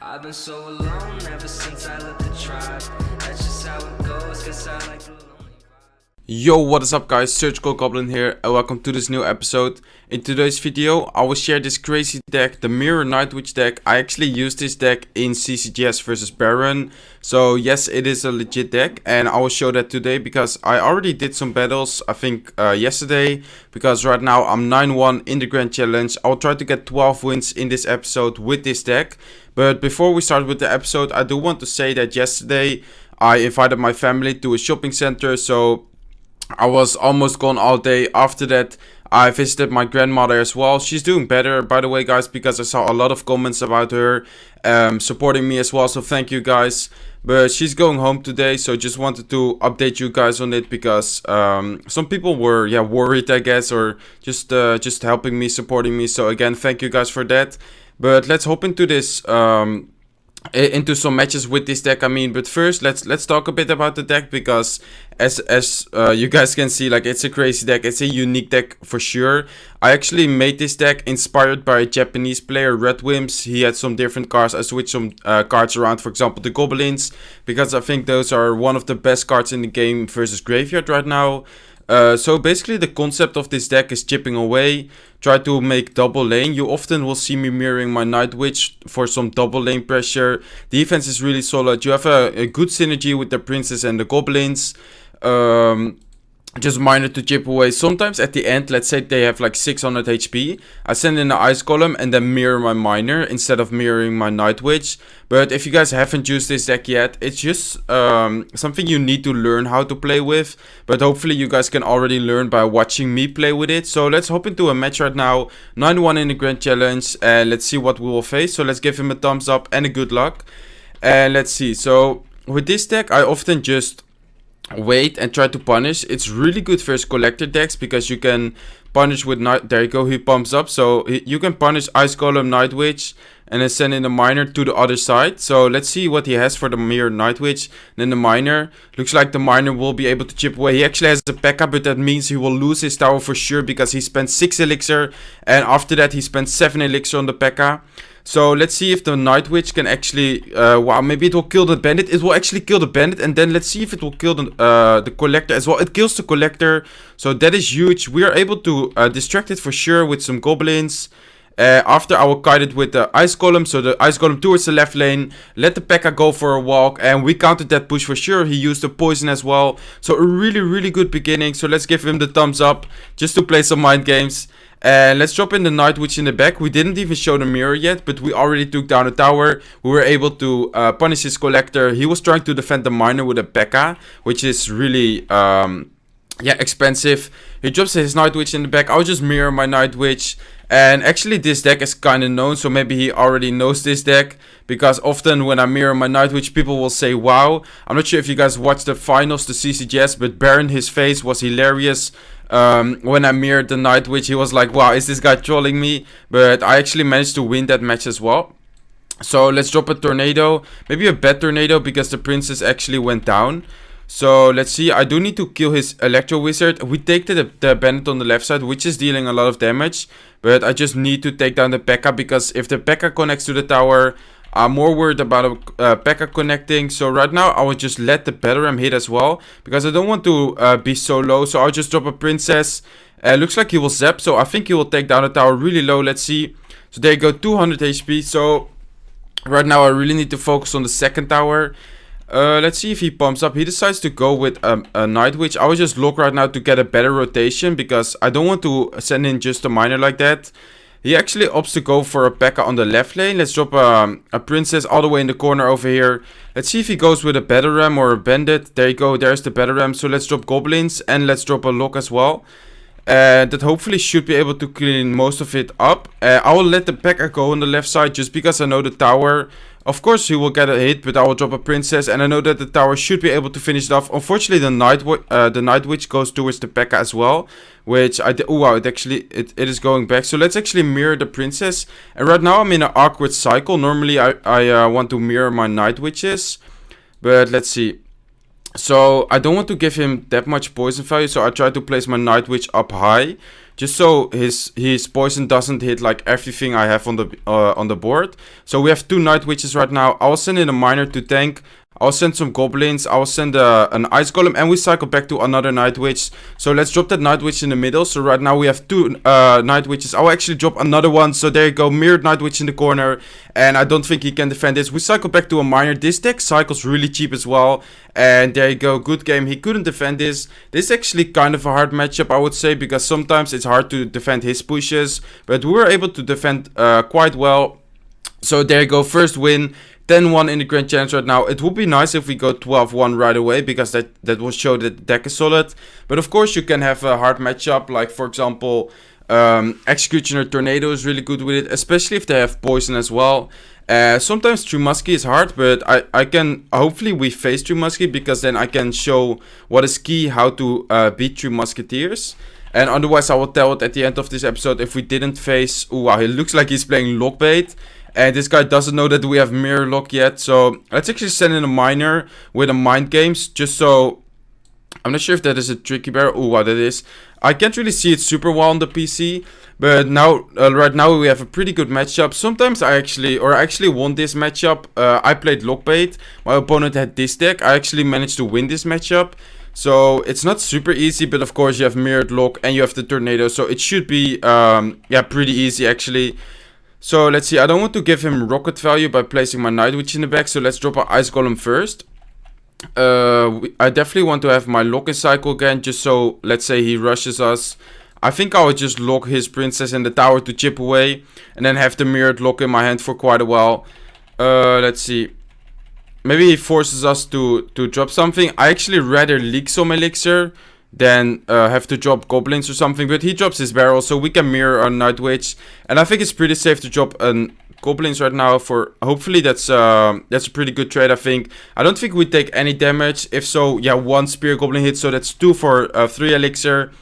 I've been so alone ever since I left the tribe. That's just how it goes, guess I like the lonely vibe. Yo, what is up guys, SurgicalGoblin here and welcome to this new episode. In today's video I will share this crazy deck, the Mirror Night Witch deck. I actually used this deck in CCGS versus Baron. So yes, it is a legit deck and I will show that today because I already did some battles, I think yesterday. Because right now I'm 9-1 in the Grand Challenge. I'll try to get 12 wins in this episode with this deck. But before we start with the episode, I do want to say that yesterday I invited my family to a shopping center. So I was almost gone all day. After that, I visited my grandmother as well. She's doing better, by the way, guys, because I saw a lot of comments about her supporting me as well. So thank you, guys. But she's going home today, so just wanted to update you guys on it because some people were worried, I guess, or just helping me, supporting me. So again, thank you guys for that. But let's hop into this. Into some matches with this deck, but first let's talk a bit about the deck because as you guys can see, like, it's a crazy deck. It's a unique deck for sure. I actually made this deck inspired by a Japanese player, Red Wims. He had some different cards. I switched some cards around, for example the Goblins, because I think those are one of the best cards in the game versus Graveyard right now. So basically the concept of this deck is chipping away, try to make double lane. You often will see me mirroring my Night Witch for some double lane pressure. Defense is really solid. You have a good synergy with the Princess and the Goblins. Just minor to chip away. Sometimes at the end, let's say they have like 600 HP, I send in the Ice Golem and then mirror my Miner instead of mirroring my Night Witch. But if you guys haven't used this deck yet, it's just something you need to learn how to play with. But hopefully you guys can already learn by watching me play with it. So let's hop into a match right now. 9-1 in the Grand Challenge. And let's see what we will face. So let's give him a thumbs up and a good luck. And let's see. So with this deck, I often just wait and try to punish. It's really good versus collector decks because you can punish with night. There you go, he pumps up, so you can punish Ice Golem, Night Witch, and then send in the Miner to the other side. So let's see what he has for the Mirror Night Witch. Then the Miner, looks like the Miner will be able to chip away. He actually has a P.E.K.K.A, but that means he will lose his tower for sure because he spent 6 elixir and after that he spent 7 elixir on the P.E.K.K.A. So let's see if the Night Witch can actually, wow, maybe it will kill the Bandit. It will actually kill the Bandit, and then let's see if it will kill the Collector as well. It kills the Collector, so that is huge. We are able to distract it for sure with some Goblins. After I will kite it with the Ice Golem, so the Ice Golem towards the left lane, let the P.E.K.K.A go for a walk, and we countered that push for sure. He used the poison as well, so a really good beginning. So let's give him the thumbs up, just to play some mind games. And let's drop in the Night Witch in the back. We didn't even show the mirror yet, but we already took down the tower. We were able to punish his Collector. He was trying to defend the Miner with a P.E.K.K.A, which is really expensive. He drops his Night Witch in the back. I'll just mirror my Night Witch. And actually this deck is kind of known, so maybe he already knows this deck. Because often when I mirror my Night Witch, people will say, wow. I'm not sure if you guys watched the finals to CCGS, but Baron, his face was hilarious. When I mirrored the Night Witch, he was like, wow, is this guy trolling me? But I actually managed to win that match as well. So let's drop a Tornado. Maybe a bad Tornado because the Princess actually went down. So let's see, I do need to kill his Electro Wizard. We take the Bandit on the left side, which is dealing a lot of damage. But I just need to take down the P.E.K.K.A because if the P.E.K.K.A connects to the tower, I'm more worried about a P.E.K.K.A connecting. So right now I will just let the Battle Ram hit as well, because I don't want to be so low. So I'll just drop a Princess. Looks like he will zap, so I think he will take down the tower really low. Let's see. So there you go, 200 HP. So right now I really need to focus on the second tower. Let's see if he pumps up. He decides to go with a Night Witch. I will just look right now to get a better rotation because I don't want to send in just a Miner like that. He actually opts to go for a P.E.K.K.A on the left lane. Let's drop a Princess all the way in the corner over here. Let's see if he goes with a Battle Ram or a Bandit. There you go, there's the Battle Ram. So let's drop Goblins and let's drop a Lock as well. That hopefully should be able to clean most of it up. I will let the P.E.K.K.A go on the left side just because I know the tower. Of course he will get a hit, but I will drop a Princess and I know that the tower should be able to finish it off. Unfortunately the Night Witch goes towards the P.E.K.K.A as well, which I did. Oh wow, it is going back. So let's actually mirror the Princess. And right now I'm in an awkward cycle. Normally I want to mirror my Night Witches, but let's see. So I don't want to give him that much poison value, so I try to place my Night Witch up high. just so his poison doesn't hit like everything I have on the board. So we have 2 Night Witches right now. I'll send in a miner to tank. I'll send some goblins, I'll send an ice golem, and we cycle back to another night witch. So let's drop that night witch in the middle. So right now we have 2 night witches. I'll actually drop another one. So there you go, mirrored night witch in the corner, and I don't think he can defend this. We cycle back to a miner. This deck cycles really cheap as well, and there you go, good game. He couldn't defend this. This is actually kind of a hard matchup, I would say, because sometimes it's hard to defend his pushes, but we were able to defend quite well. So there you go, first win. 10-1 in the Grand Challenge right now. It would be nice if we go 12-1 right away, because that will show that the deck is solid. But of course you can have a hard matchup, like for example Executioner Tornado is really good with it, especially if they have poison as well. Sometimes True Muskie is hard, but I can, hopefully we face True Muskie, because then I can show what is key, how to beat True Musketeers. And otherwise I will tell it at the end of this episode if we didn't face... Ooh, wow, it looks like he's playing Lockbait. And this guy doesn't know that we have Mirror Lock yet. So let's actually send in a miner with a Mind Games. Just so... I'm not sure if that is a tricky barrel. Oh, wow, that is. I can't really see it super well on the PC. But now, right now we have a pretty good matchup. Sometimes I actually won this matchup. I played Lockbait. My opponent had this deck. I actually managed to win this matchup. So it's not super easy, but of course you have Mirrored Lock and you have the Tornado. So it should be, yeah, pretty easy actually. So let's see, I don't want to give him rocket value by placing my Night Witch in the back, so let's drop our Ice Golem first. I definitely want to have my lock in cycle again, just so, let's say he rushes us. I think I would just lock his princess in the tower to chip away, and then have the mirrored lock in my hand for quite a while. Let's see. Maybe he forces us to drop something. I actually rather leak some elixir than have to drop goblins or something, but he drops his barrel, so we can mirror our Night Witch, and I think it's pretty safe to drop an goblins right now. For hopefully that's a pretty good trade. I don't think we take any damage. If so, yeah, 1 spear goblin hit, so that's 2 for 3 elixir,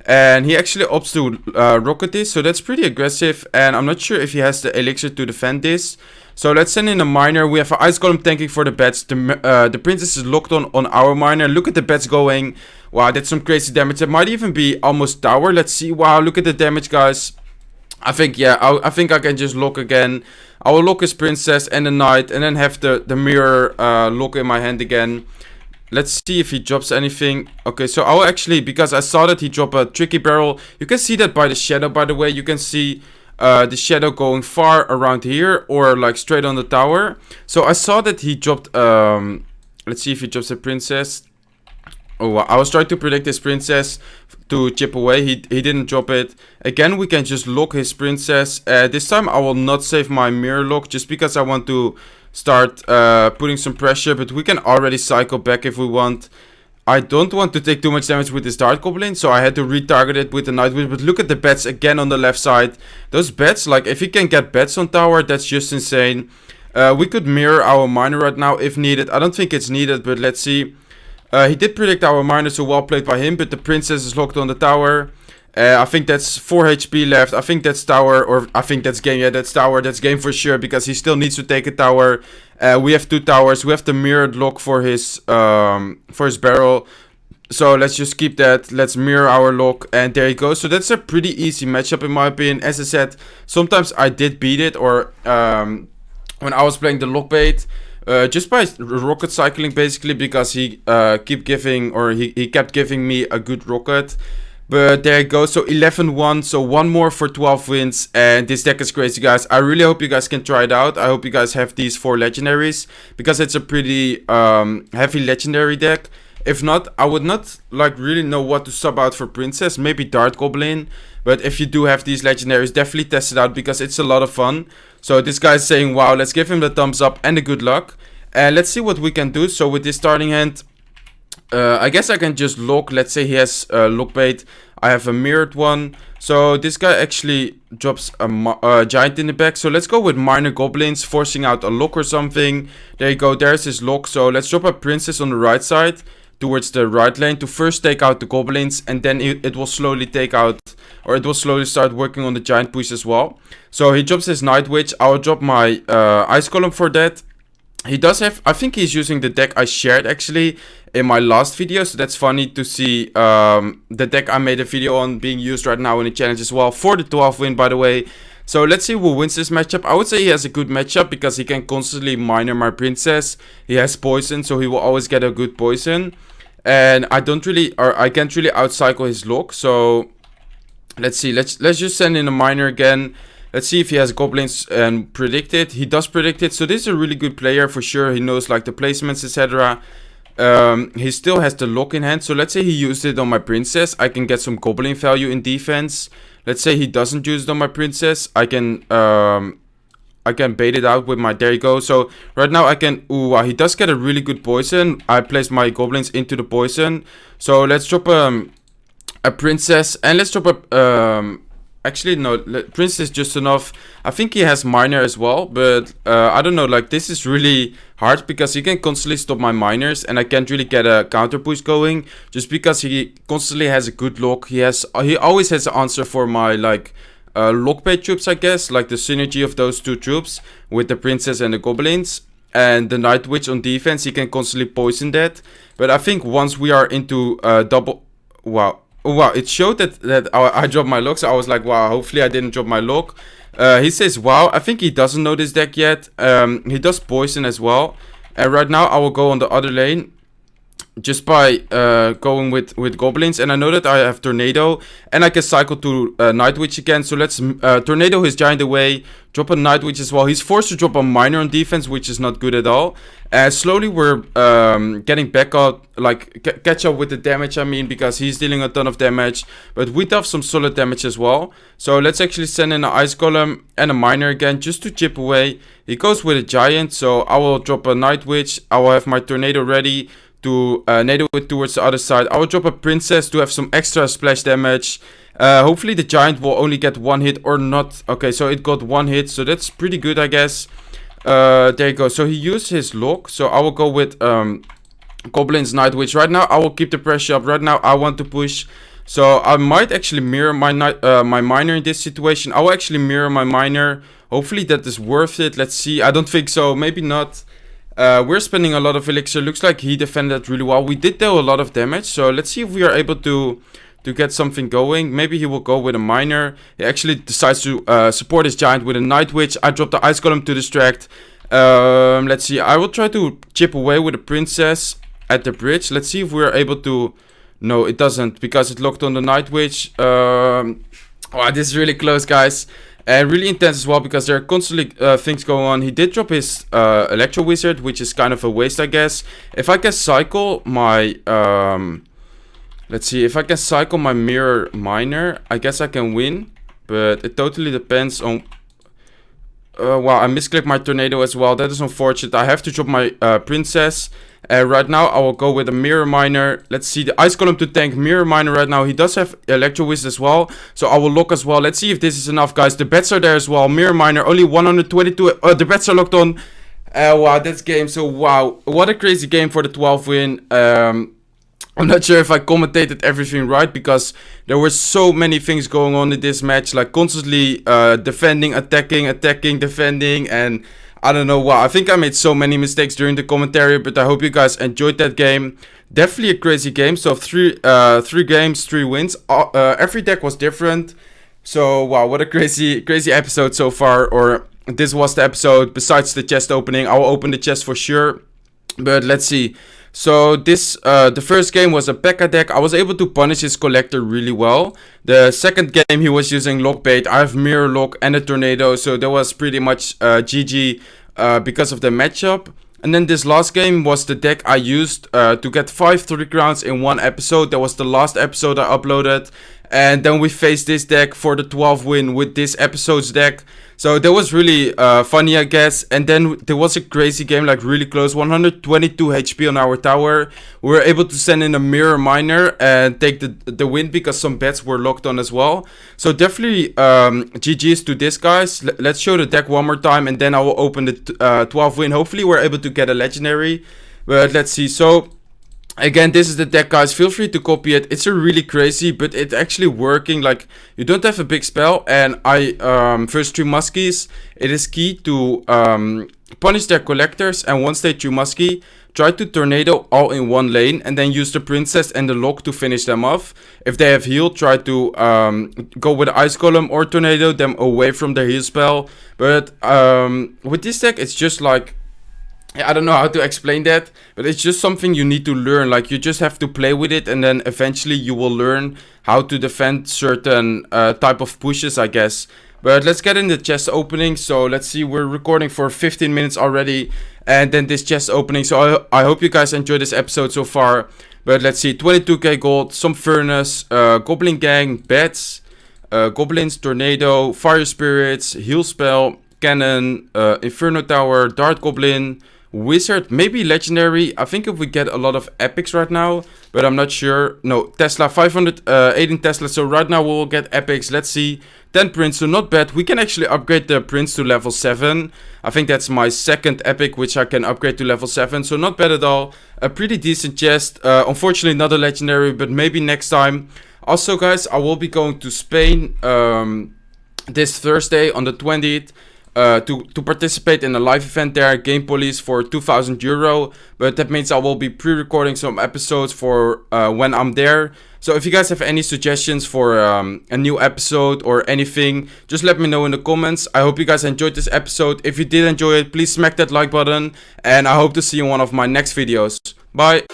and he actually opts to rocket this, so that's pretty aggressive, and I'm not sure if he has the elixir to defend this. So let's send in a miner. We have an ice golem tanking for the bats. The princess is locked on our miner. Look at the bats going. Wow, that's some crazy damage. That might even be almost tower. Let's see. Wow, look at the damage, guys. I think, yeah, I think I can just lock again. I will lock his princess and the knight, and then have the mirror lock in my hand again. Let's see if he drops anything. Okay, so I'll actually, because I saw that he dropped a tricky barrel. You can see that by the shadow, by the way. You can see the shadow going far around here, or like straight on the tower. So I saw that he dropped, let's see if he drops a princess. Oh, I was trying to predict his princess to chip away. He didn't drop it. Again, we can just lock his princess. This time I will not save my mirror lock, just because I want to start putting some pressure. But we can already cycle back if we want. I don't want to take too much damage with this Dart Goblin, so I had to retarget it with the Night Witch. But look at the bats again on the left side. Those bats, like if he can get bats on tower, that's just insane. We could mirror our miner right now if needed. I don't think it's needed, but let's see. He did predict our miner, so well played by him, but the princess is locked on the tower. I think that's 4 HP left. I think that's tower, or I think that's game. Yeah, that's tower. That's game for sure, because he still needs to take a tower. We have 2 towers. We have the mirrored lock for his barrel. So let's just keep that. Let's mirror our lock, and there you go. So that's a pretty easy matchup in my opinion. As I said, sometimes I did beat it, or when I was playing the Lockbait. Just by rocket cycling basically, because he kept giving me a good rocket. But there you go, so 11-1, so 1 more for 12 wins, and this deck is crazy, guys. I really hope you guys can try it out. I hope you guys have these 4 legendaries, because it's a pretty heavy legendary deck. If not, I would not like really know what to sub out for princess. Maybe Dart Goblin. But if you do have these legendaries, definitely test it out, because it's a lot of fun. So this guy's saying wow, let's give him the thumbs up and the good luck. And let's see what we can do. So with this starting hand, I guess I can just lock. Let's say he has Lockbait. I have a mirrored one. So this guy actually drops a giant in the back. So let's go with minor goblins, forcing out a lock or something. There you go, there's his lock. So let's drop a princess on the right side towards the right lane to first take out the goblins, and then it will slowly take out, or it will slowly start working on the giant push as well. So he drops his Night Witch. I'll drop my Ice Golem for that. He does have, I think he's using the deck I shared actually. in my last video, so that's funny to see the deck I made a video on being used right now in the challenge as well for the 12 win, by the way. So let's see who wins this matchup. I would say he has a good matchup because he can constantly minor my princess. He has poison, so he will always get a good poison. And I can't really outcycle his lock. So let's see. Let's just send in a minor again. Let's see if he has goblins and predict it. He does predict it. So this is a really good player for sure. He knows like the placements, etc. He still has the lock in hand. So let's say he used it on my princess. I can get some goblin value in defense. Let's say he doesn't use it on my princess. I can bait it out with my, there you go. So right now I can, he does get a really good poison. I placed my goblins into the poison. So let's drop a princess, and let's drop a, actually no, princess just enough. I think he has minor as well, but I don't know, like this is really hard because he can constantly stop my miners and I can't really get a counter push going just because he constantly has a good lock. He always has an answer for my like lock bait troops, I guess, like the synergy of those two troops with the princess and the goblins. And the Night Witch on defense, he can constantly poison that. But I think once we are into double, wow, it showed that I dropped my lock, so I was like, wow, hopefully I didn't drop my lock. He says, wow, I think he doesn't know this deck yet. He does poison as well. And right now I will go on the other lane just by going with goblins. And I know that I have tornado and I can cycle to Night Witch again. So let's tornado his giant away, drop a Night Witch as well. He's forced to drop a minor on defense, which is not good at all. Slowly we're getting back out, like catch up with the damage, I mean, because he's dealing a ton of damage, but we do have some solid damage as well. So let's actually send in an ice golem and a minor again just to chip away. He goes with a giant, so I will drop a Night Witch. I will have my tornado ready to nado it towards the other side. I will drop a princess to have some extra splash damage. Hopefully the giant will only get one hit or not. Okay, so it got one hit, so that's pretty good, I guess. There you go. So he used his lock, so I will go with Goblin's Night Witch. Right now I will keep the pressure up. Right now I want to push, so I might actually mirror my my minor in this situation. I will actually mirror my minor. Hopefully that is worth it. Let's see. I don't think so, maybe not. We're spending a lot of elixir. Looks like he defended really well. We did deal a lot of damage, so let's see if we are able to get something going. Maybe he will go with a minor. He actually decides to support his giant with a Night Witch. I dropped the ice golem to distract. Let's see. I will try to chip away with a princess at the bridge. Let's see if we are able to. No, it doesn't, because it locked on the Night Witch. Wow, this is really close, guys. And really intense as well, because there are constantly things going on. He did drop his Electro Wizard, which is kind of a waste, I guess. If I can cycle my... let's see, if I can cycle my Mirror Miner, I guess I can win. But it totally depends on... wow, I misclicked my Tornado as well. That is unfortunate. I have to drop my Princess. Right now, I will go with a Mirror Miner. Let's see, the Ice Golem to tank Mirror Miner right now. He does have Electro Wizard as well, so I will lock as well. Let's see if this is enough, guys. The bets are there as well. Mirror Miner, only 122. The bets are locked on. Wow, that's game. So, wow, what a crazy game for the 12 win. I'm not sure if I commentated everything right, because there were so many things going on in this match, like constantly defending, attacking, defending, and I don't know. Wow, I think I made so many mistakes during the commentary, but I hope you guys enjoyed that game. Definitely a crazy game. So three games, 3 wins. Every deck was different. So wow, what a crazy episode so far. Or this was the episode. Besides the chest opening, I will open the chest for sure. But let's see. So this the first game was a P.E.K.K.A deck. I was able to punish his collector really well. The second game he was using lock bait. I have mirror lock and a tornado, so that was pretty much GG because of the matchup. And then this last game was the deck I used to get 5 3 crowns in one episode. That was the last episode I uploaded. And then we faced this deck for the 12 win with this episode's deck. So that was really funny, I guess. And then there was a crazy game, like really close. 122 HP on our tower. We were able to send in a Mirror Miner and take the win because some bets were locked on as well. So definitely GG's to this, guys. Let's show the deck one more time and then I will open the 12 win. Hopefully we're able to get a legendary. But let's see. So again, this is the deck, guys. Feel free to copy it. It's a really crazy, but it's actually working. Like, you don't have a big spell, and I first 3 muskies. It is key to punish their collectors, and once they 3 muskie, try to tornado all in one lane and then use the princess and the lock to finish them off. If they have heal, try to go with ice golem or tornado them away from their heal spell. But with this deck, it's just like, I don't know how to explain that, but it's just something you need to learn. Like, you just have to play with it, and then eventually you will learn how to defend certain type of pushes, I guess. But let's get in the chest opening. So let's see, we're recording for 15 minutes already, and then this chest opening. So I hope you guys enjoyed this episode so far. But let's see, 22k gold, some furnace, goblin gang, bats, goblins, tornado, fire spirits, heal spell, cannon, inferno tower, dart goblin, wizard, maybe legendary. I think if we get a lot of epics right now, but I'm not sure. No, Tesla, 518 Tesla. So right now we will get epics. Let's see, 10 prince, so not bad. We can actually upgrade the prince to level 7. I think that's my second epic which I can upgrade to level 7, so not bad at all. A pretty decent chest. Unfortunately not a legendary, but maybe next time. Also guys, I will be going to Spain this Thursday on the 20th. To participate in a live event there, Game Police, for €2,000. But that means I will be pre-recording some episodes for when I'm there. So if you guys have any suggestions for a new episode or anything, just let me know in the comments. I hope you guys enjoyed this episode. If you did enjoy it, please smack that like button. And I hope to see you in one of my next videos. Bye.